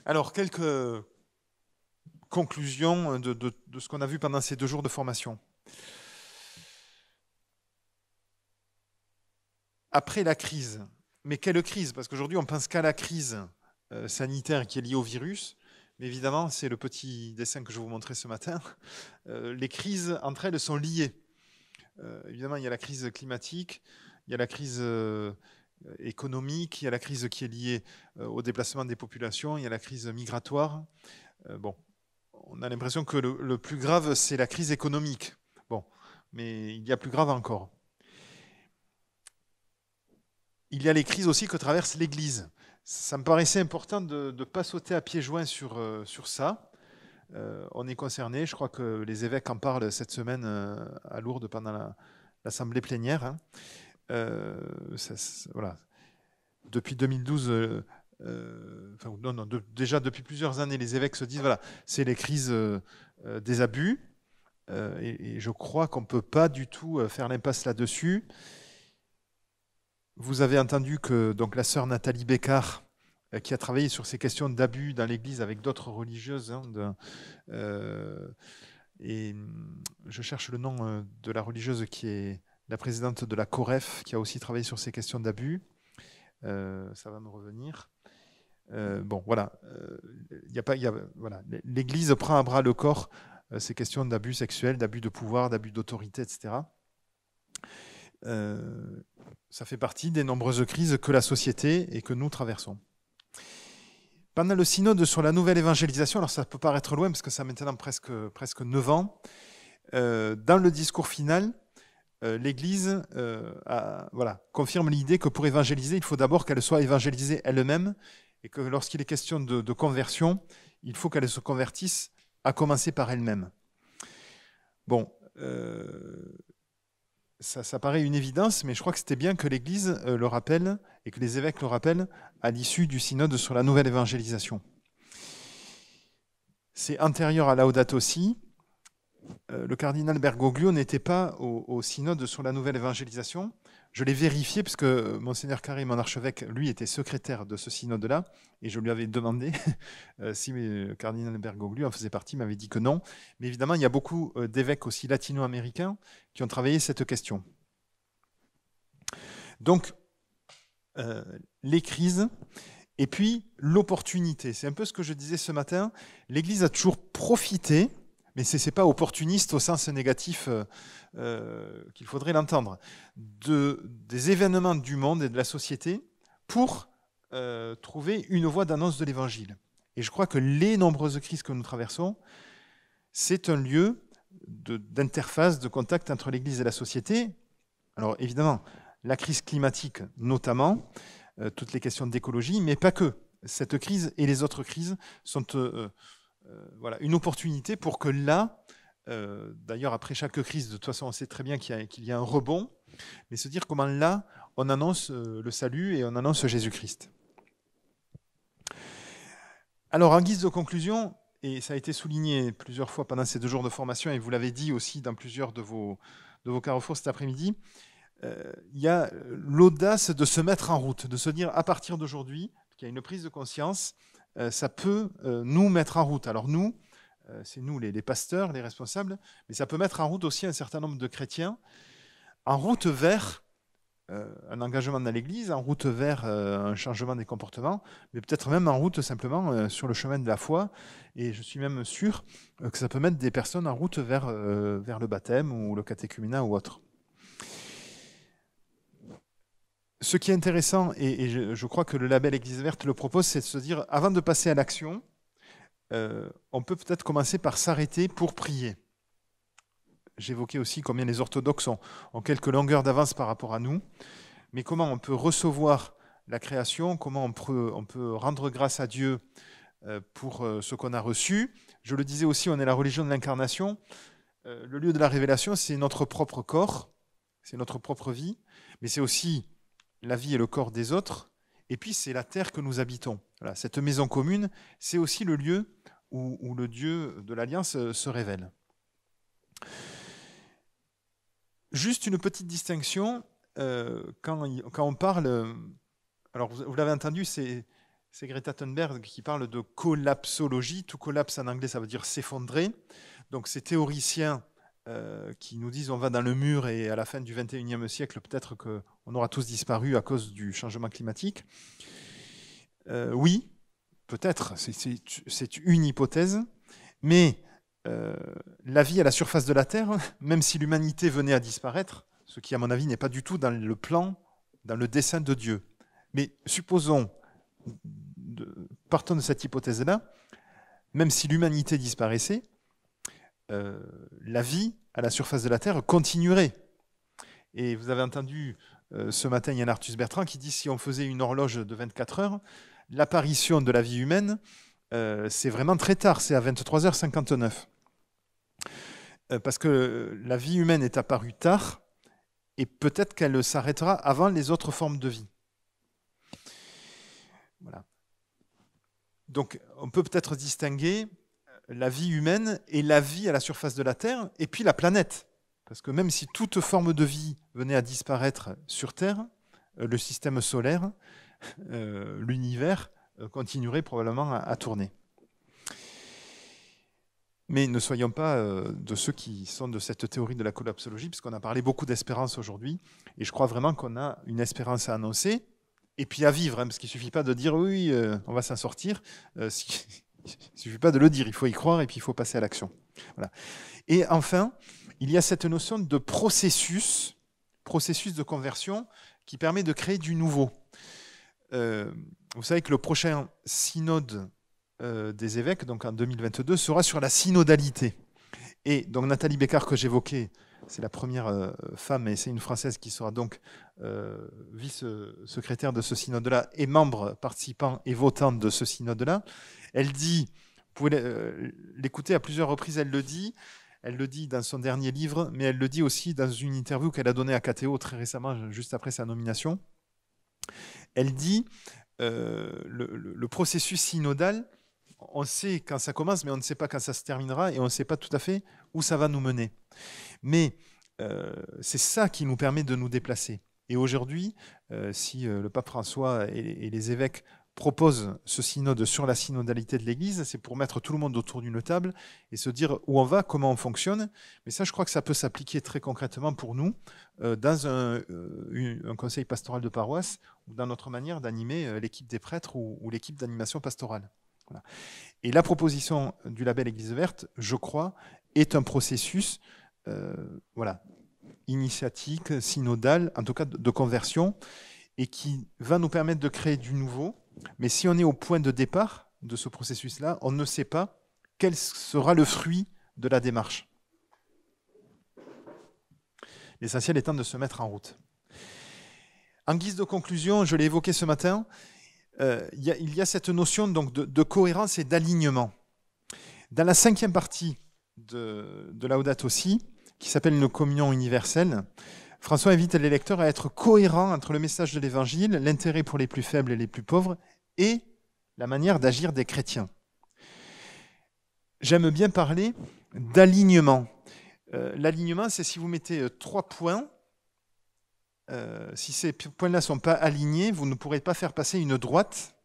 Alors, quelques conclusions de ce qu'on a vu pendant ces 2 jours de formation. Après la crise, mais quelle crise? Parce qu'aujourd'hui, on pense qu'à la crise sanitaire qui est liée au virus. Mais évidemment, c'est le petit dessin que je vous montrais ce matin. Les crises entre elles sont liées. Évidemment, il y a la crise climatique, il y a la crise économique, il y a la crise qui est liée au déplacement des populations, il y a la crise migratoire. Bon, on a l'impression que le plus grave, c'est la crise économique. Bon, mais il y a plus grave encore. Il y a les crises aussi que traverse l'Église. Ça me paraissait important de ne pas sauter à pieds joints sur ça. On est concerné. Je crois que les évêques en parlent cette semaine à Lourdes pendant l'assemblée plénière. Hein. Voilà. Depuis 2012, déjà depuis plusieurs années, les évêques se disent voilà, c'est les crises des abus. Et je crois qu'on ne peut pas du tout faire l'impasse là-dessus. Vous avez entendu que donc, la sœur Nathalie Bécard, qui a travaillé sur ces questions d'abus dans l'Église avec d'autres religieuses, et je cherche le nom de la religieuse qui est la présidente de la COREF, qui a aussi travaillé sur ces questions d'abus. Ça va me revenir. Bon, voilà. Voilà. L'Église prend à bras le corps ces questions d'abus sexuels, d'abus de pouvoir, d'abus d'autorité, etc. Ça fait partie des nombreuses crises que la société et que nous traversons. Pendant le synode sur la nouvelle évangélisation, alors ça peut paraître loin parce que ça a maintenant presque 9 ans, dans le discours final, l'Église confirme l'idée que pour évangéliser, il faut d'abord qu'elle soit évangélisée elle-même et que lorsqu'il est question de conversion, il faut qu'elle se convertisse à commencer par elle-même. Bon, ça paraît une évidence, mais je crois que c'était bien que l'Église le rappelle et que les évêques le rappellent à l'issue du synode sur la nouvelle évangélisation. C'est antérieur à Laudato Si. Le cardinal Bergoglio n'était pas au synode sur la nouvelle évangélisation. Je l'ai vérifié parce que Monseigneur Carré, mon archevêque, lui était secrétaire de ce synode-là, et je lui avais demandé si le cardinal Bergoglio en faisait partie, il m'avait dit que non. Mais évidemment, il y a beaucoup d'évêques aussi latino-américains qui ont travaillé cette question. Donc, les crises, et puis l'opportunité. C'est un peu ce que je disais ce matin. L'Église a toujours profité, mais ce n'est pas opportuniste au sens négatif qu'il faudrait l'entendre, des événements du monde et de la société pour trouver une voie d'annonce de l'Évangile. Et je crois que les nombreuses crises que nous traversons, c'est un lieu d'interface, de contact entre l'Église et la société. Alors évidemment, la crise climatique notamment, toutes les questions d'écologie, mais pas que. Cette crise et les autres crises sont voilà, une opportunité pour que là, d'ailleurs après chaque crise, de toute façon on sait très bien qu'il y a un rebond, mais se dire comment là, on annonce le salut et on annonce Jésus-Christ. Alors en guise de conclusion, et ça a été souligné plusieurs fois pendant ces 2 jours de formation, et vous l'avez dit aussi dans plusieurs de vos carrefours cet après-midi, il y a l'audace de se mettre en route, de se dire à partir d'aujourd'hui, qu'il y a une prise de conscience, ça peut nous mettre en route. Alors nous, c'est nous les pasteurs, les responsables, mais ça peut mettre en route aussi un certain nombre de chrétiens, en route vers un engagement dans l'Église, en route vers un changement des comportements, mais peut-être même en route simplement sur le chemin de la foi. Et je suis même sûr que ça peut mettre des personnes en route vers le baptême ou le catéchuménat ou autre. Ce qui est intéressant, et je crois que le label Église verte le propose, c'est de se dire, avant de passer à l'action, on peut peut-être commencer par s'arrêter pour prier. J'évoquais aussi combien les orthodoxes ont quelques longueurs d'avance par rapport à nous, mais comment on peut recevoir la création, comment on peut rendre grâce à Dieu pour ce qu'on a reçu. Je le disais aussi, on est la religion de l'incarnation. Le lieu de la révélation, c'est notre propre corps, c'est notre propre vie, mais c'est aussi la vie et le corps des autres, et puis c'est la terre que nous habitons. Voilà, cette maison commune, c'est aussi le lieu où le Dieu de l'Alliance se révèle. Juste une petite distinction, quand on parle, alors vous l'avez entendu, c'est C'est Greta Thunberg qui parle de collapsologie. Tout collapse en anglais, ça veut dire s'effondrer. Donc ces théoriciens qui nous disent on va dans le mur et à la fin du 21e siècle, peut-être qu'on aura tous disparu à cause du changement climatique. Oui, peut-être, c'est une hypothèse, mais la vie à la surface de la Terre, même si l'humanité venait à disparaître, ce qui à mon avis n'est pas du tout dans le plan, dans le dessein de Dieu. Mais supposons, partons de cette hypothèse-là, même si l'humanité disparaissait, la vie à la surface de la Terre continuerait. Et vous avez entendu ce matin Yann Arthus Bertrand qui dit si on faisait une horloge de 24 heures, l'apparition de la vie humaine, c'est vraiment très tard, c'est à 23h59. Parce que la vie humaine est apparue tard et peut-être qu'elle s'arrêtera avant les autres formes de vie. Voilà. Donc on peut peut-être distinguer la vie humaine et la vie à la surface de la Terre, et puis la planète. Parce que même si toute forme de vie venait à disparaître sur Terre, le système solaire, l'univers, continuerait probablement à tourner. Mais ne soyons pas de ceux qui sont de cette théorie de la collapsologie, puisqu'on a parlé beaucoup d'espérance aujourd'hui, et je crois vraiment qu'on a une espérance à annoncer, et puis à vivre, hein, parce qu'il ne suffit pas de dire oui, on va s'en sortir. Il ne suffit pas de le dire, il faut y croire et puis il faut passer à l'action. Voilà. Et enfin, il y a cette notion de processus de conversion qui permet de créer du nouveau. Vous savez que le prochain synode des évêques, donc en 2022, sera sur la synodalité. Et donc Nathalie Bécard, que j'évoquais, c'est la première femme, et c'est une Française qui sera donc vice-secrétaire de ce synode-là et membre participant et votant de ce synode-là. Elle dit, vous pouvez l'écouter à plusieurs reprises, elle le dit dans son dernier livre, mais elle le dit aussi dans une interview qu'elle a donnée à KTO très récemment, juste après sa nomination. Elle dit, le processus synodal, on sait quand ça commence, mais on ne sait pas quand ça se terminera, et on ne sait pas tout à fait où ça va nous mener. Mais c'est ça qui nous permet de nous déplacer. Et aujourd'hui, si le pape François et les évêques proposent ce synode sur la synodalité de l'Église, c'est pour mettre tout le monde autour d'une table et se dire où on va, comment on fonctionne. Mais ça, je crois que ça peut s'appliquer très concrètement pour nous dans un conseil pastoral de paroisse ou dans notre manière d'animer l'équipe des prêtres ou l'équipe d'animation pastorale. Voilà. Et la proposition du label Église verte, je crois, est un processus initiatique, synodal, en tout cas de conversion, et qui va nous permettre de créer du nouveau. Mais si on est au point de départ de ce processus-là, on ne sait pas quel sera le fruit de la démarche. L'essentiel étant de se mettre en route. En guise de conclusion, je l'ai évoqué ce matin, il y a cette notion donc, de cohérence et d'alignement. Dans la 5e partie de Laudato Si, qui s'appelle une communion universelle, François invite les lecteurs à être cohérents entre le message de l'Évangile, l'intérêt pour les plus faibles et les plus pauvres, et la manière d'agir des chrétiens. J'aime bien parler d'alignement. L'alignement, c'est si vous mettez 3 points, si ces points-là ne sont pas alignés, vous ne pourrez pas faire passer une droite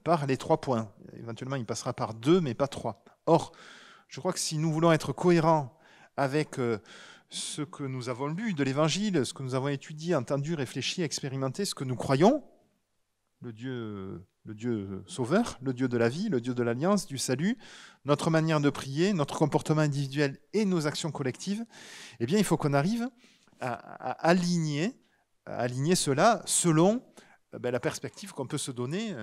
par les 3 points. Éventuellement, il passera par 2, mais pas 3. Or, je crois que si nous voulons être cohérents avec ce que nous avons lu de l'Évangile, ce que nous avons étudié, entendu, réfléchi, expérimenté, ce que nous croyons, le Dieu sauveur, le Dieu de la vie, le Dieu de l'alliance, du salut, notre manière de prier, notre comportement individuel et nos actions collectives, eh bien, il faut qu'on arrive à aligner cela selon la perspective qu'on peut se donner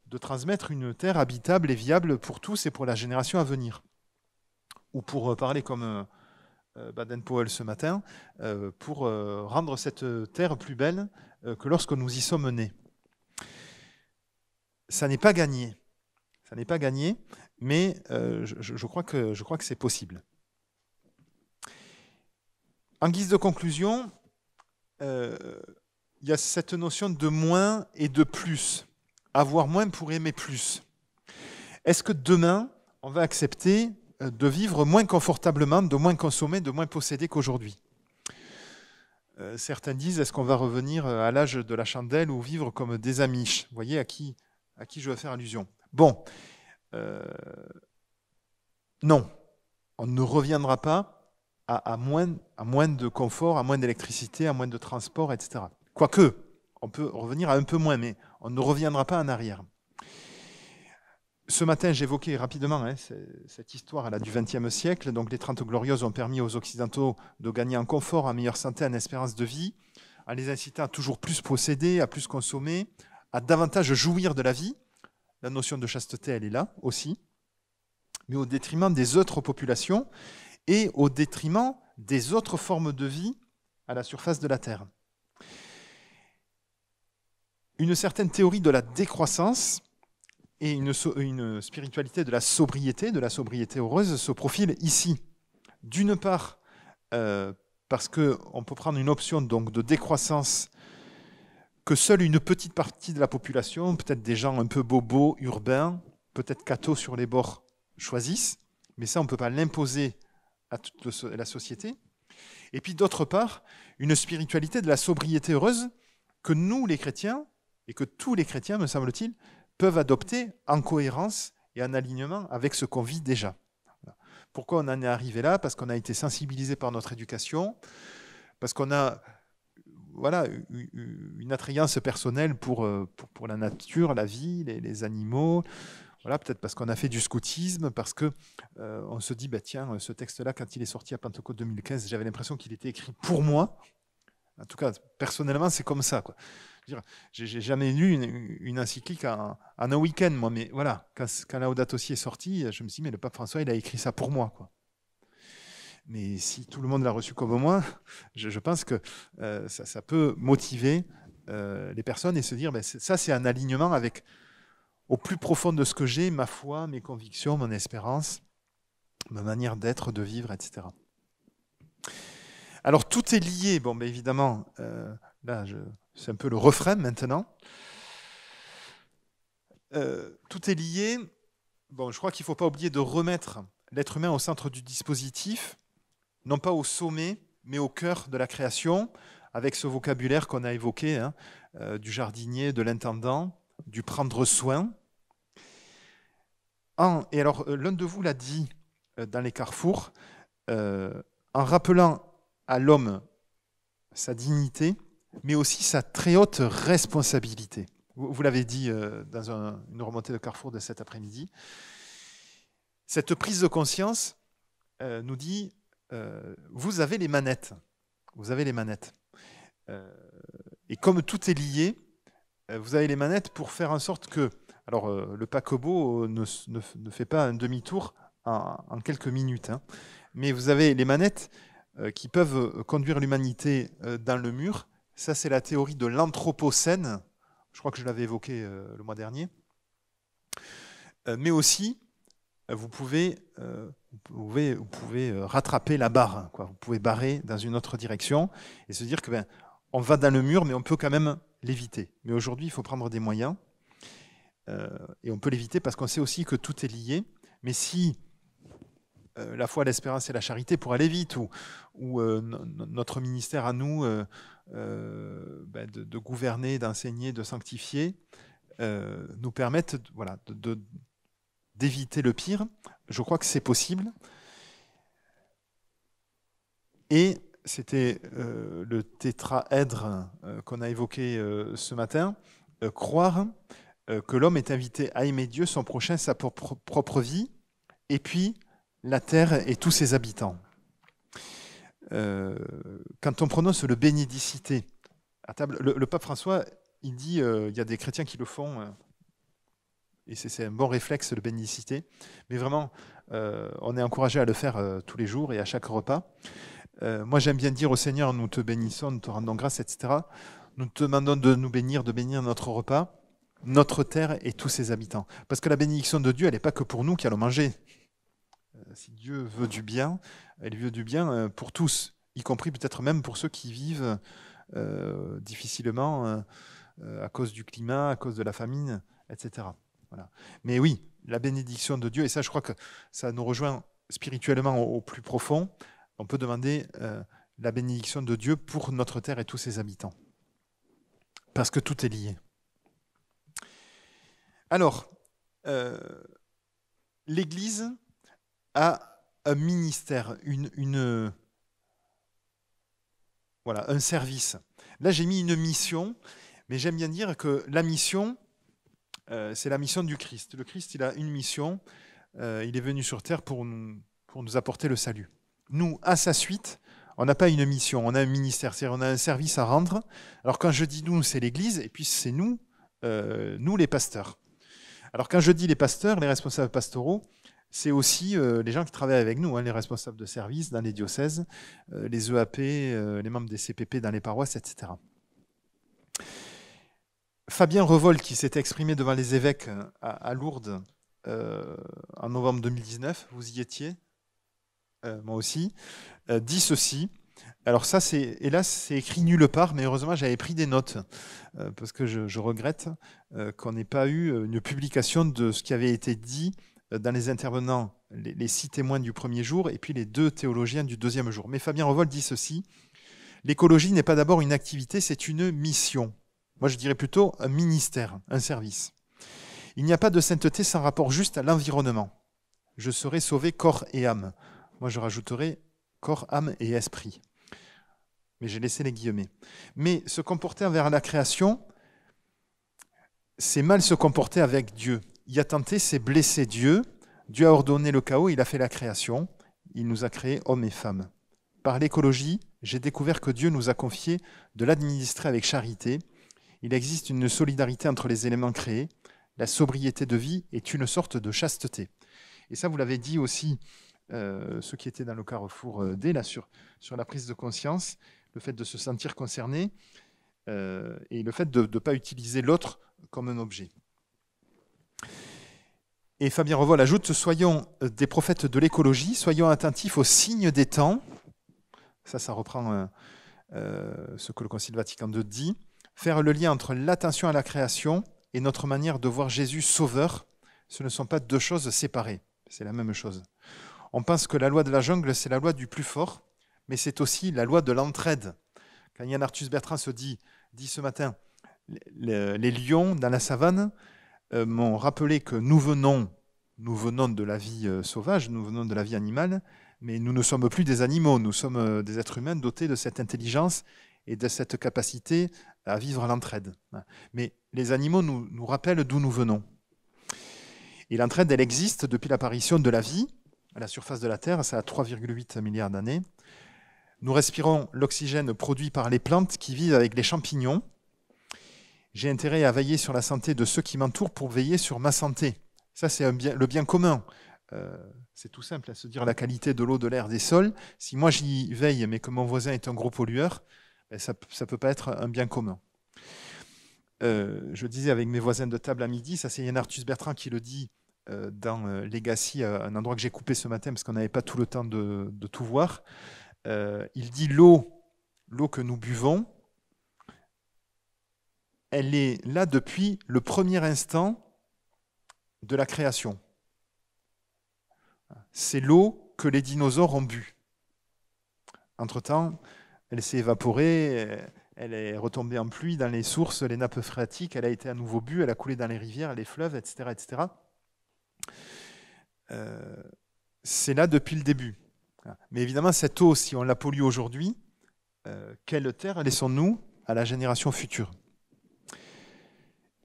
de transmettre une terre habitable et viable pour tous et pour la génération à venir. Ou pour parler comme Baden-Powell ce matin, pour rendre cette terre plus belle que lorsque nous y sommes nés. Ça n'est pas gagné. Ça n'est pas gagné, mais je crois que c'est possible. En guise de conclusion, il y a cette notion de moins et de plus. Avoir moins pour aimer plus. Est-ce que demain, on va accepter de vivre moins confortablement, de moins consommer, de moins posséder qu'aujourd'hui? Certains disent, est-ce qu'on va revenir à l'âge de la chandelle ou vivre comme des Amish? Vous voyez à qui à qui je veux faire allusion. Bon, non, on ne reviendra pas à moins de confort, à moins d'électricité, à moins de transport, etc. Quoique, on peut revenir à un peu moins, mais on ne reviendra pas en arrière. Ce matin, j'évoquais rapidement cette histoire du XXe siècle. Donc, les 30 Glorieuses ont permis aux Occidentaux de gagner en confort, en meilleure santé, en espérance de vie, en les incitant à toujours plus posséder, à plus consommer, à davantage jouir de la vie. La notion de chasteté, elle est là aussi, mais au détriment des autres populations et au détriment des autres formes de vie à la surface de la Terre. Une certaine théorie de la décroissance et une spiritualité de la sobriété heureuse se profile ici. D'une part, parce qu'on peut prendre une option donc, de décroissance que seule une petite partie de la population, peut-être des gens un peu bobos, urbains, peut-être cathos sur les bords, choisissent, mais ça, on ne peut pas l'imposer à toute la société. Et puis d'autre part, une spiritualité de la sobriété heureuse que nous, les chrétiens, et que tous les chrétiens, me semble-t-il, peuvent adopter en cohérence et en alignement avec ce qu'on vit déjà. Pourquoi on en est arrivé là? Parce qu'on a été sensibilisé par notre éducation, parce qu'on a une attrayance personnelle pour la nature, la vie, les animaux. Voilà, peut-être parce qu'on a fait du scoutisme, parce qu'on se dit, tiens, ce texte-là, quand il est sorti à Pentecôte 2015, j'avais l'impression qu'il était écrit pour moi. En tout cas, personnellement, c'est comme ça, quoi. J'ai jamais lu une encyclique en un week-end, moi, mais voilà, quand Laudato Si est sorti, je me suis dit, mais le pape François, il a écrit ça pour moi, quoi. Mais si tout le monde l'a reçu comme moi, je pense que ça peut motiver les personnes et se dire, ça, c'est un alignement avec, au plus profond de ce que j'ai, ma foi, mes convictions, mon espérance, ma manière d'être, de vivre, etc. Alors, tout est lié. Bon, évidemment, là, c'est un peu le refrain maintenant. Tout est lié. Bon, je crois qu'il ne faut pas oublier de remettre l'être humain au centre du dispositif, non pas au sommet, mais au cœur de la création, avec ce vocabulaire qu'on a évoqué, du jardinier, de l'intendant, du prendre soin. Et alors, l'un de vous l'a dit dans les carrefours, en rappelant à l'homme sa dignité, mais aussi sa très haute responsabilité. Vous l'avez dit dans une remontée de carrefour de cet après-midi. Cette prise de conscience nous dit, vous avez les manettes. Vous avez les manettes. Et comme tout est lié, vous avez les manettes pour faire en sorte que... Alors, le paquebot ne fait pas un demi-tour en quelques minutes, mais vous avez les manettes qui peuvent conduire l'humanité dans le mur. Ça, c'est la théorie de l'anthropocène. Je crois que je l'avais évoqué le mois dernier. Mais aussi, vous pouvez rattraper la barre, quoi. Vous pouvez barrer dans une autre direction et se dire que on va dans le mur, mais on peut quand même l'éviter. Mais aujourd'hui, il faut prendre des moyens. Et on peut l'éviter parce qu'on sait aussi que tout est lié. Mais si la foi, l'espérance et la charité, pour aller vite, ou notre ministère à nous de gouverner, d'enseigner, de sanctifier, nous permettent d'éviter le pire. Je crois que c'est possible. Et c'était le tétraèdre qu'on a évoqué ce matin, croire que l'homme est invité à aimer Dieu, son prochain, sa propre vie, et puis la terre et tous ses habitants. Quand on prononce le bénédicité à table, le pape François, il dit, il y a des chrétiens qui le font, et c'est un bon réflexe, le bénédicité, mais vraiment, on est encouragé à le faire tous les jours et à chaque repas. Moi, j'aime bien dire au Seigneur, nous te bénissons, nous te rendons grâce, etc. Nous te demandons de nous bénir, de bénir notre repas, notre terre et tous ses habitants. Parce que la bénédiction de Dieu, elle n'est pas que pour nous qui allons manger. Si Dieu veut du bien, elle veut du bien pour tous, y compris peut-être même pour ceux qui vivent difficilement à cause du climat, à cause de la famine, etc. Voilà. Mais oui, la bénédiction de Dieu, et ça je crois que ça nous rejoint spirituellement au plus profond, on peut demander la bénédiction de Dieu pour notre terre et tous ses habitants. Parce que tout est lié. Alors, l'Église a un ministère, voilà, un service. Là, j'ai mis une mission, mais j'aime bien dire que la mission, c'est la mission du Christ. Le Christ, il a une mission. Il est venu sur terre pour nous apporter le salut. Nous, à sa suite, on n'a pas une mission, on a un ministère, c'est-à-dire on a un service à rendre. Alors quand je dis nous, c'est l'Église, et puis c'est nous les pasteurs. Alors quand je dis les pasteurs, les responsables pastoraux, c'est aussi les gens qui travaillent avec nous, les responsables de service dans les diocèses, les EAP, les membres des CPP dans les paroisses, etc. Fabien Revol, qui s'était exprimé devant les évêques à Lourdes en novembre 2019, vous y étiez, moi aussi, dit ceci. Alors ça, hélas, c'est écrit nulle part, mais heureusement, j'avais pris des notes, parce que je regrette qu'on n'ait pas eu une publication de ce qui avait été dit dans les intervenants, les 6 témoins du premier jour, et puis les 2 théologiens du deuxième jour. Mais Fabien Revol dit ceci: l'écologie n'est pas d'abord une activité, c'est une mission. Moi, je dirais plutôt un ministère, un service. Il n'y a pas de sainteté sans rapport juste à l'environnement. Je serai sauvé corps et âme. Moi, je rajouterai corps, âme et esprit. Mais j'ai laissé les guillemets. Mais se comporter envers la création, c'est mal se comporter avec Dieu. Y attenter, c'est blesser Dieu. Dieu a ordonné le chaos, il a fait la création. Il nous a créés hommes et femmes. Par l'écologie, j'ai découvert que Dieu nous a confié de l'administrer avec charité. Il existe une solidarité entre les éléments créés. La sobriété de vie est une sorte de chasteté. Et ça, vous l'avez dit aussi, ceux qui étaient dans le carrefour D, là, sur la prise de conscience, le fait de se sentir concerné et le fait de ne pas utiliser l'autre comme un objet. Et Fabien Revol ajoute: soyons des prophètes de l'écologie, soyons attentifs aux signes des temps. Ça reprend ce que le Concile Vatican II dit. Faire le lien entre l'attention à la création et notre manière de voir Jésus sauveur, ce ne sont pas 2 choses séparées, c'est la même chose. On pense que la loi de la jungle, c'est la loi du plus fort, mais c'est aussi la loi de l'entraide. Quand Yann Arthus Bertrand dit ce matin, les lions dans la savane m'ont rappelé que nous venons de la vie sauvage, nous venons de la vie animale, mais nous ne sommes plus des animaux, nous sommes des êtres humains dotés de cette intelligence et de cette capacité à vivre à l'entraide. Mais les animaux nous rappellent d'où nous venons. Et l'entraide, elle existe depuis l'apparition de la vie à la surface de la Terre, ça a 3,8 milliards d'années. Nous respirons l'oxygène produit par les plantes qui vivent avec les champignons. J'ai intérêt à veiller sur la santé de ceux qui m'entourent pour veiller sur ma santé. Ça, c'est le bien commun. C'est tout simple, à se dire la qualité de l'eau, de l'air, des sols. Si moi j'y veille, mais que mon voisin est un gros pollueur, ça ne peut pas être un bien commun. Je disais avec mes voisins de table à midi, ça c'est Yann Arthus Bertrand qui le dit dans Legacy, un endroit que j'ai coupé ce matin parce qu'on n'avait pas tout le temps de tout voir. Il dit l'eau que nous buvons, elle est là depuis le premier instant de la création. C'est l'eau que les dinosaures ont bu. Entre-temps, elle s'est évaporée, elle est retombée en pluie dans les sources, les nappes phréatiques, elle a été à nouveau bue, elle a coulé dans les rivières, les fleuves, etc. etc. C'est là depuis le début. Mais évidemment, cette eau, si on la pollue aujourd'hui, quelle terre laissons-nous à la génération future?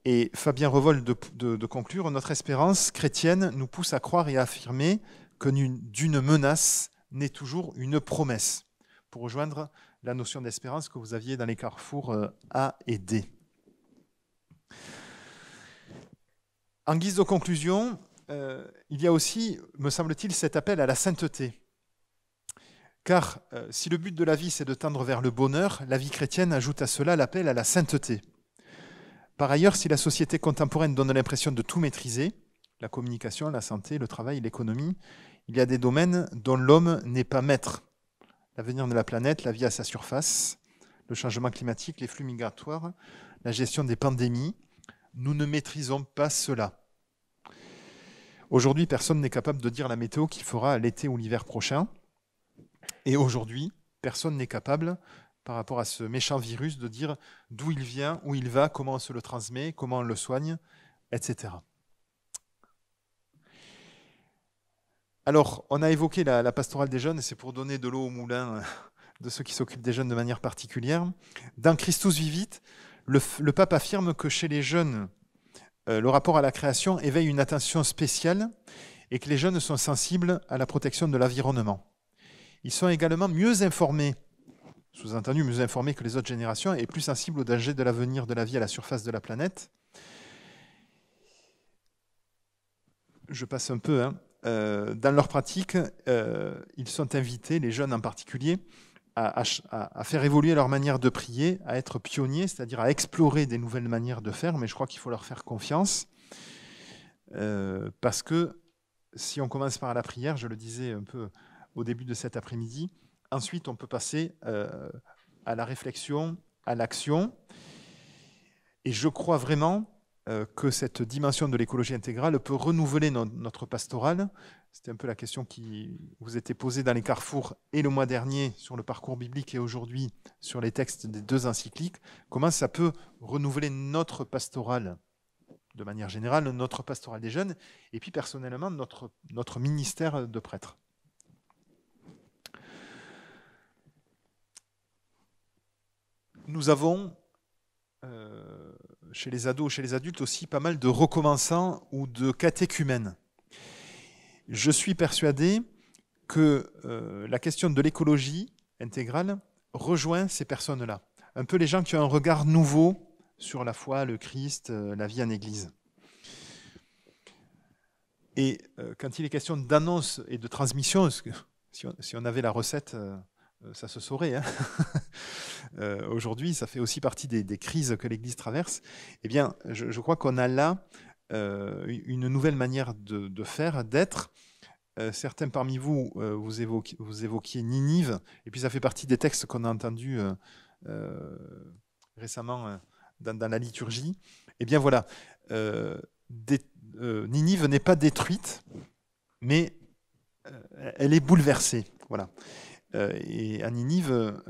Et Fabien Revol de conclure: notre espérance chrétienne nous pousse à croire et à affirmer que d'une menace naît toujours une promesse, pour rejoindre la notion d'espérance que vous aviez dans les carrefours A et D. En guise de conclusion, il y a aussi, me semble-t-il, cet appel à la sainteté. Car si le but de la vie, c'est de tendre vers le bonheur, la vie chrétienne ajoute à cela l'appel à la sainteté. Par ailleurs, si la société contemporaine donne l'impression de tout maîtriser, la communication, la santé, le travail, l'économie, il y a des domaines dont l'homme n'est pas maître. L'avenir de la planète, la vie à sa surface, le changement climatique, les flux migratoires, la gestion des pandémies, nous ne maîtrisons pas cela. Aujourd'hui, personne n'est capable de dire la météo qu'il fera l'été ou l'hiver prochain. Et aujourd'hui, personne n'est capable, par rapport à ce méchant virus, de dire d'où il vient, où il va, comment on se le transmet, comment on le soigne, etc. Alors, on a évoqué la pastorale des jeunes, et c'est pour donner de l'eau au moulin de ceux qui s'occupent des jeunes de manière particulière. Dans Christus Vivit, le pape affirme que chez les jeunes, le rapport à la création éveille une attention spéciale et que les jeunes sont sensibles à la protection de l'environnement. Ils sont également mieux informés, sous-entendu mieux informés que les autres générations, et plus sensibles aux dangers de l'avenir de la vie à la surface de la planète. Je passe un peu, dans leur pratique, ils sont invités, les jeunes en particulier, à faire évoluer leur manière de prier, à être pionniers, c'est-à-dire à explorer des nouvelles manières de faire, mais je crois qu'il faut leur faire confiance, parce que si on commence par la prière, je le disais un peu au début de cet après-midi, ensuite on peut passer à la réflexion, à l'action, et je crois vraiment que cette dimension de l'écologie intégrale peut renouveler notre pastorale. C'était un peu la question qui vous était posée dans les carrefours et le mois dernier sur le parcours biblique et aujourd'hui sur les textes des 2 encycliques. Comment ça peut renouveler notre pastorale de manière générale, notre pastorale des jeunes et puis personnellement notre ministère de prêtre. Nous avons chez les ados, chez les adultes aussi, pas mal de recommençants ou de catéchumènes. Je suis persuadé que la question de l'écologie intégrale rejoint ces personnes-là. Un peu les gens qui ont un regard nouveau sur la foi, le Christ, la vie en Église. Et quand il est question d'annonce et de transmission, si on avait la recette, ça se saurait. Aujourd'hui, ça fait aussi partie des crises que l'Église traverse. Eh bien, je crois qu'on a là une nouvelle manière de faire, d'être. Certains parmi vous, vous évoquiez Ninive, et puis ça fait partie des textes qu'on a entendus récemment dans la liturgie. Eh bien voilà, Ninive n'est pas détruite, mais elle est bouleversée. Voilà. Et à Ninive,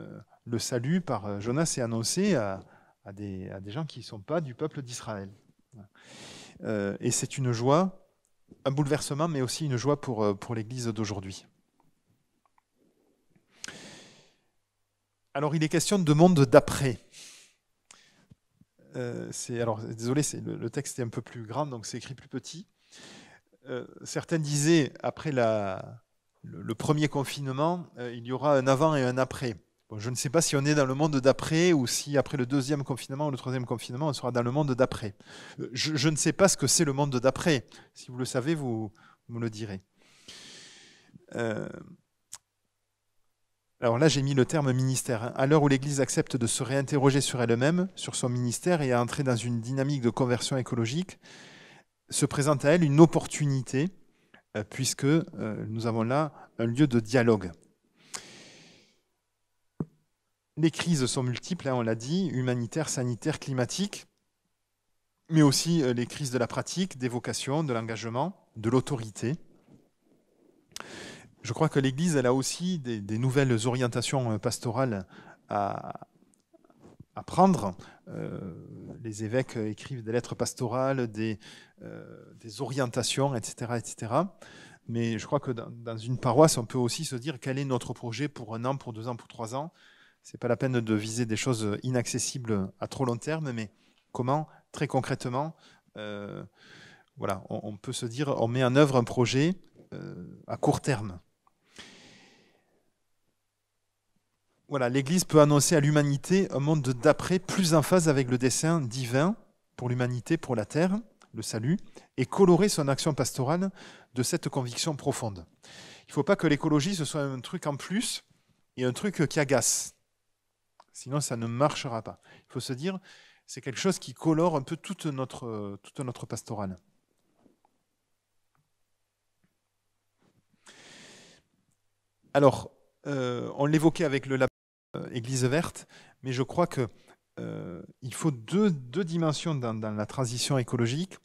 le salut par Jonas est annoncé à des gens qui ne sont pas du peuple d'Israël. Et c'est une joie, un bouleversement, mais aussi une joie pour l'Église d'aujourd'hui. Alors, il est question de monde d'après. Alors, désolé, le texte est un peu plus grand, donc c'est écrit plus petit. Certains disaient, après le premier confinement, il y aura un avant et un après. Bon, je ne sais pas si on est dans le monde d'après ou si après le 2e confinement ou le 3e confinement, on sera dans le monde d'après. Je ne sais pas ce que c'est le monde d'après. Si vous le savez, vous me le direz. Alors là, j'ai mis le terme ministère. À l'heure où l'Église accepte de se réinterroger sur elle-même, sur son ministère et à entrer dans une dynamique de conversion écologique, se présente à elle une opportunité, puisque nous avons là un lieu de dialogue. Les crises sont multiples, on l'a dit, humanitaires, sanitaires, climatiques, mais aussi les crises de la pratique, des vocations, de l'engagement, de l'autorité. Je crois que l'Église, elle a aussi des nouvelles orientations pastorales à prendre. Les évêques écrivent des lettres pastorales, des orientations, etc., etc. Mais je crois que dans une paroisse, on peut aussi se dire quel est notre projet pour 1 an, pour 2 ans, pour 3 ans. Ce n'est pas la peine de viser des choses inaccessibles à trop long terme, mais comment, très concrètement, voilà, on peut se dire, on met en œuvre un projet à court terme. Voilà, l'Église peut annoncer à l'humanité un monde d'après plus en phase avec le dessein divin pour l'humanité, pour la terre, le salut, et colorer son action pastorale de cette conviction profonde. Il ne faut pas que l'écologie, ce soit un truc en plus et un truc qui agace. Sinon, ça ne marchera pas. Il faut se dire, c'est quelque chose qui colore un peu toute notre pastorale. Alors, on l'évoquait avec le label Église verte, mais je crois qu'il faut deux dimensions dans la transition écologique,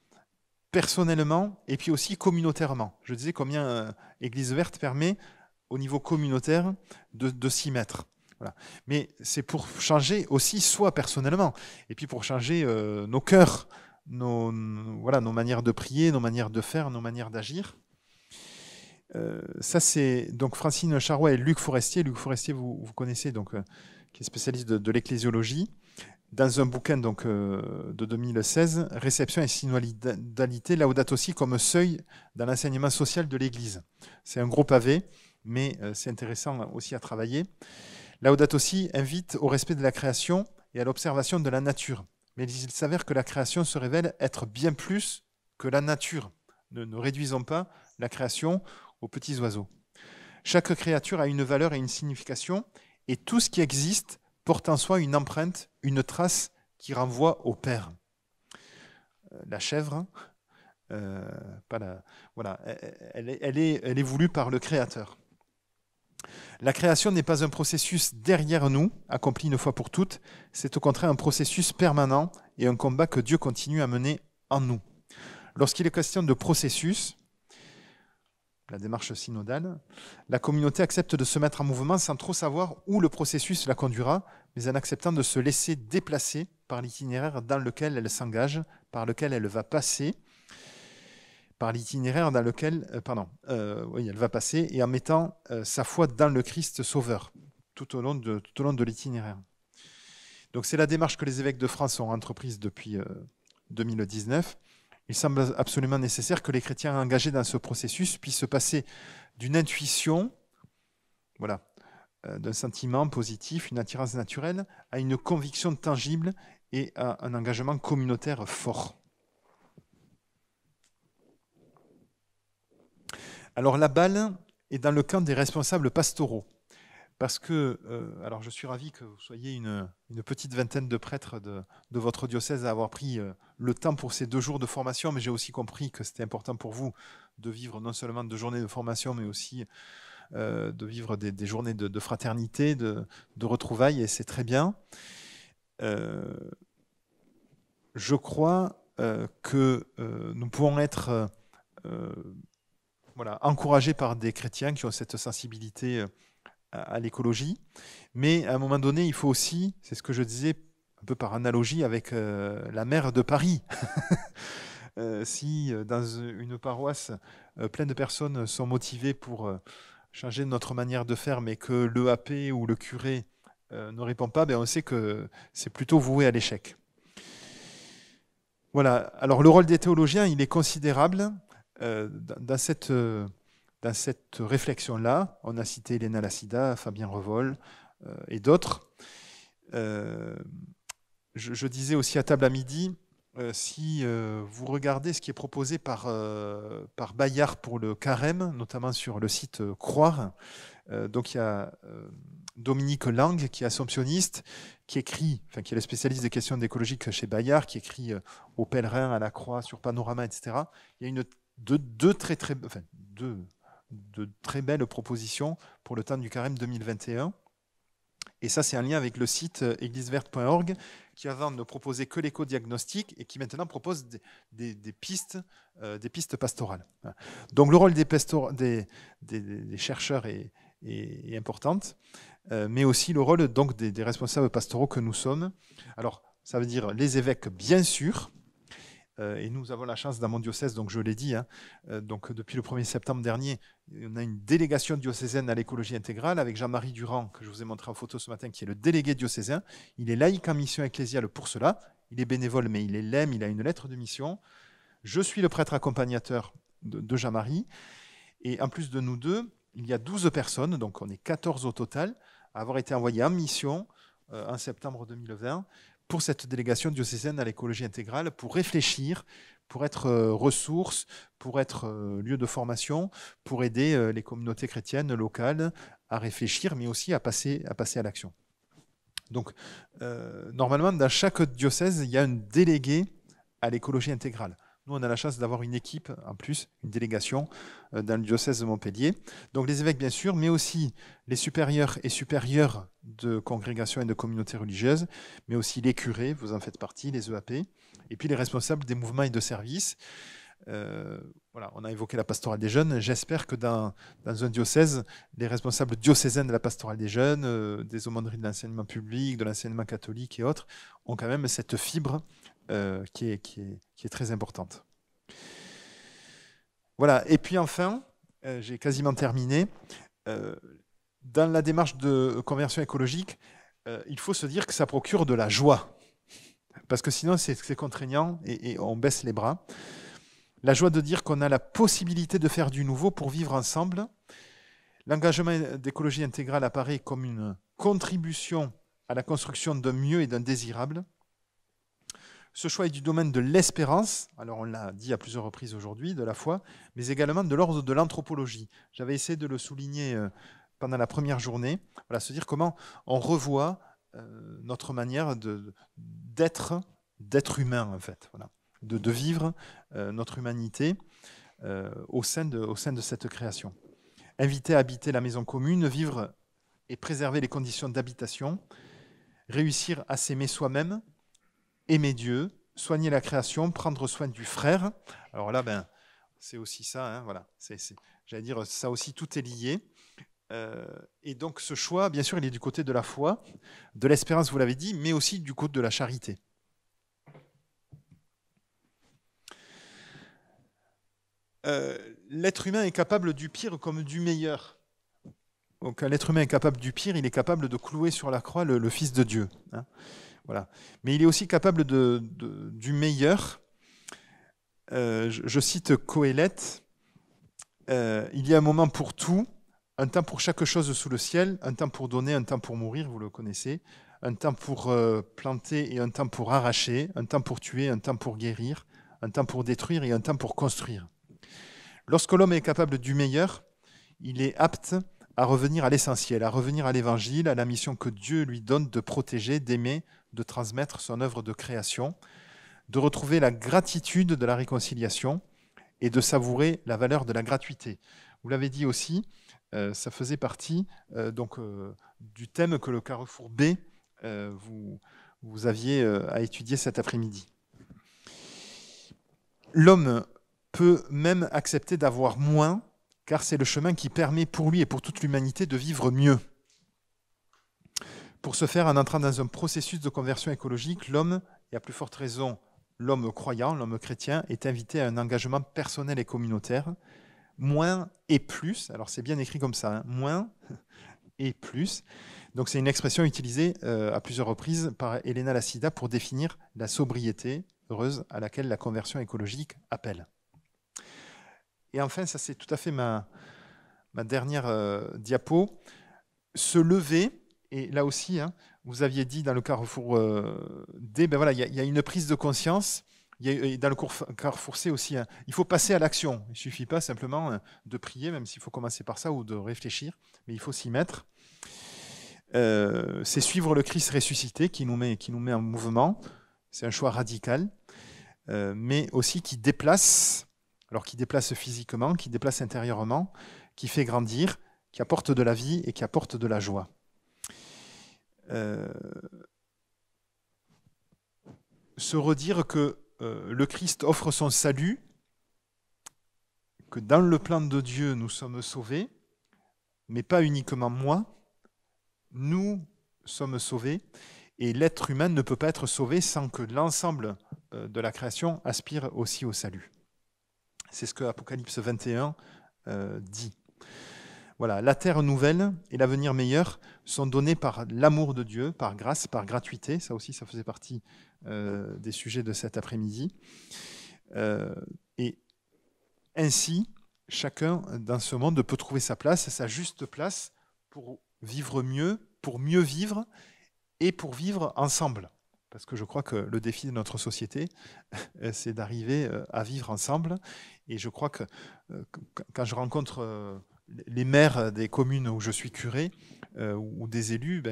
personnellement et puis aussi communautairement. Je disais combien Église verte permet au niveau communautaire de s'y mettre. Voilà. Mais c'est pour changer aussi soi personnellement, et puis pour changer nos cœurs, nos manières de prier, nos manières de faire, nos manières d'agir. Ça, c'est donc Francine Charrois et Luc Forestier. Luc Forestier, vous connaissez, donc, qui est spécialiste de l'ecclésiologie. Dans un bouquin donc, de 2016, Réception et synodalité, Laudato Si comme seuil dans l'enseignement social de l'Église. C'est un gros pavé, mais c'est intéressant aussi à travailler. Laudato Si invite au respect de la création et à l'observation de la nature. Mais il s'avère que la création se révèle être bien plus que la nature. Ne réduisons pas la création aux petits oiseaux. Chaque créature a une valeur et une signification, et tout ce qui existe porte en soi une empreinte, une trace qui renvoie au Père. La chèvre, voilà, elle est voulue par le Créateur. La création n'est pas un processus derrière nous, accompli une fois pour toutes, c'est au contraire un processus permanent et un combat que Dieu continue à mener en nous. Lorsqu'il est question de processus, la démarche synodale, la communauté accepte de se mettre en mouvement sans trop savoir où le processus la conduira, mais en acceptant de se laisser déplacer par l'itinéraire dans lequel elle s'engage, par lequel elle va passer, par l'itinéraire dans lequel, elle va passer, et en mettant sa foi dans le Christ Sauveur tout au long de l'itinéraire. Donc c'est la démarche que les évêques de France ont entreprise depuis 2019. Il semble absolument nécessaire que les chrétiens engagés dans ce processus puissent passer d'une intuition, d'un sentiment positif, une attirance naturelle, à une conviction tangible et à un engagement communautaire fort. Alors la balle est dans le camp des responsables pastoraux. Parce que, alors je suis ravi que vous soyez une petite vingtaine de prêtres de votre diocèse à avoir pris le temps pour ces 2 jours de formation, mais j'ai aussi compris que c'était important pour vous de vivre non seulement 2 journées de formation, mais aussi de vivre des journées de fraternité, de retrouvailles, et c'est très bien. Je crois que nous pouvons être encouragés par des chrétiens qui ont cette sensibilité à l'écologie, mais à un moment donné, il faut aussi, c'est ce que je disais un peu par analogie avec la maire de Paris, si dans une paroisse, plein de personnes sont motivées pour changer notre manière de faire, mais que l'EAP ou le curé ne répond pas, on sait que c'est plutôt voué à l'échec. Voilà, alors le rôle des théologiens, il est considérable dans cette réflexion-là. On a cité Elena Lassida, Fabien Revol et d'autres. Je disais aussi à table à midi, si vous regardez ce qui est proposé par Bayard pour le carême, notamment sur le site Croire, donc il y a Dominique Lang, qui est assomptionniste, qui est le spécialiste des questions d'écologique chez Bayard, qui écrit aux pèlerins, à la croix, sur Panorama, etc. Il y a deux très belles propositions pour le temps du carême 2021. Et ça, c'est un lien avec le site égliseverte.org, qui avant ne proposait que l'éco-diagnostic et qui maintenant propose des pistes pastorales. Donc le rôle des chercheurs est important, mais aussi le rôle donc des responsables pastoraux que nous sommes. Alors, ça veut dire les évêques, bien sûr, et nous avons la chance dans mon diocèse, donc je l'ai dit, donc depuis le 1er septembre dernier, on a une délégation diocésaine à l'écologie intégrale avec Jean-Marie Durand, que je vous ai montré en photo ce matin, qui est le délégué diocésain. Il est laïque en mission ecclésiale pour cela. Il est bénévole, mais il est LEM, il a une lettre de mission. Je suis le prêtre accompagnateur de Jean-Marie. Et en plus de nous deux, il y a 12 personnes, donc on est 14 au total, à avoir été envoyées en mission en septembre 2020 pour cette délégation diocésaine à l'écologie intégrale, pour réfléchir, pour être ressource, pour être lieu de formation, pour aider les communautés chrétiennes locales à réfléchir, mais aussi à passer à l'action. Donc, normalement, dans chaque diocèse, il y a un délégué à l'écologie intégrale. Nous, on a la chance d'avoir une équipe, en plus, une délégation dans le diocèse de Montpellier. Donc les évêques, bien sûr, mais aussi les supérieurs et supérieures de congrégations et de communautés religieuses, mais aussi les curés, vous en faites partie, les EAP, et puis les responsables des mouvements et de services. Voilà, on a évoqué la pastorale des jeunes. J'espère que dans un diocèse, les responsables diocésains de la pastorale des jeunes, des aumôneries de l'enseignement public, de l'enseignement catholique et autres, ont quand même cette fibre qui est très importante. Voilà, et puis enfin, j'ai quasiment terminé. Dans la démarche de conversion écologique, il faut se dire que ça procure de la joie. Parce que sinon, c'est contraignant et on baisse les bras. La joie de dire qu'on a la possibilité de faire du nouveau pour vivre ensemble. L'engagement d'écologie intégrale apparaît comme une contribution à la construction d'un mieux et d'un désirable. Ce choix est du domaine de l'espérance, alors on l'a dit à plusieurs reprises aujourd'hui, de la foi, mais également de l'ordre de l'anthropologie. J'avais essayé de le souligner pendant la première journée, voilà, se dire comment on revoit notre manière d'être humain, en fait, voilà, de vivre notre humanité au sein de cette création. Inviter à habiter la maison commune, vivre et préserver les conditions d'habitation, réussir à s'aimer soi-même, aimer Dieu, soigner la création, prendre soin du frère. Alors là, c'est aussi ça, hein, voilà. J'allais dire, ça aussi, tout est lié. Et donc ce choix, bien sûr, il est du côté de la foi, de l'espérance, vous l'avez dit, mais aussi du côté de la charité. L'être humain est capable du pire comme du meilleur. Donc l'être humain est capable du pire, il est capable de clouer sur la croix le Fils de Dieu. Hein. Voilà. Mais il est aussi capable du meilleur. Je cite Coëlette, il y a un moment pour tout, un temps pour chaque chose sous le ciel, un temps pour donner, un temps pour mourir, vous le connaissez, un temps pour planter et un temps pour arracher, un temps pour tuer, un temps pour guérir, un temps pour détruire et un temps pour construire. Lorsque l'homme est capable du meilleur, il est apte à revenir à l'essentiel, à revenir à l'évangile, à la mission que Dieu lui donne de protéger, d'aimer, de transmettre son œuvre de création, de retrouver la gratitude de la réconciliation et de savourer la valeur de la gratuité. Vous l'avez dit aussi, ça faisait partie du thème que le Carrefour B vous aviez à étudier cet après-midi. L'homme peut même accepter d'avoir moins, car c'est le chemin qui permet pour lui et pour toute l'humanité de vivre mieux. Pour ce faire, en entrant dans un processus de conversion écologique, l'homme, et à plus forte raison l'homme croyant, l'homme chrétien, est invité à un engagement personnel et communautaire, moins et plus, alors c'est bien écrit comme ça, hein, moins et plus. Donc c'est une expression utilisée à plusieurs reprises par Elena Lassida pour définir la sobriété heureuse à laquelle la conversion écologique appelle. Et enfin, ça c'est tout à fait ma dernière diapo, se lever, et là aussi, hein, vous aviez dit dans le Carrefour D, ben voilà, il y a une prise de conscience, et dans le Carrefour C aussi, hein, il faut passer à l'action. Il ne suffit pas simplement de prier, même s'il faut commencer par ça, ou de réfléchir, mais il faut s'y mettre. C'est suivre le Christ ressuscité qui nous met en mouvement. C'est un choix radical, mais aussi qui déplace, alors qui déplace physiquement, qui déplace intérieurement, qui fait grandir, qui apporte de la vie et qui apporte de la joie. Se redire que le Christ offre son salut, que dans le plan de Dieu nous sommes sauvés, mais pas uniquement moi, nous sommes sauvés, et l'être humain ne peut pas être sauvé sans que l'ensemble de la création aspire aussi au salut. C'est ce que Apocalypse 21 dit. Voilà, la terre nouvelle et l'avenir meilleur sont donnés par l'amour de Dieu, par grâce, par gratuité. Ça aussi, ça faisait partie des sujets de cet après-midi. Et ainsi, chacun dans ce monde peut trouver sa place, sa juste place pour vivre mieux, pour mieux vivre et pour vivre ensemble. Parce que je crois que le défi de notre société, c'est d'arriver à vivre ensemble. Et je crois que quand je rencontre les maires des communes où je suis curé ou des élus,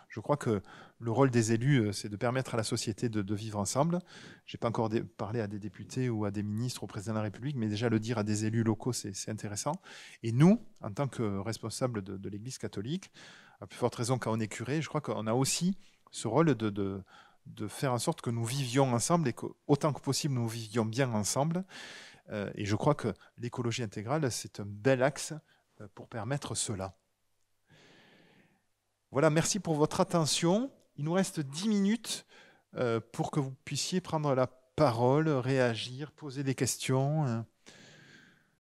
je crois que le rôle des élus, c'est de permettre à la société de vivre ensemble. Je n'ai pas encore parlé à des députés ou à des ministres, au président de la République, mais déjà le dire à des élus locaux, c'est intéressant. Et nous, en tant que responsables de l'Église catholique, à plus forte raison quand on est curé, je crois qu'on a aussi ce rôle de faire en sorte que nous vivions ensemble et qu'autant que possible, nous vivions bien ensemble. Et je crois que l'écologie intégrale, c'est un bel axe pour permettre cela. Voilà, merci pour votre attention. Il nous reste 10 minutes pour que vous puissiez prendre la parole, réagir, poser des questions.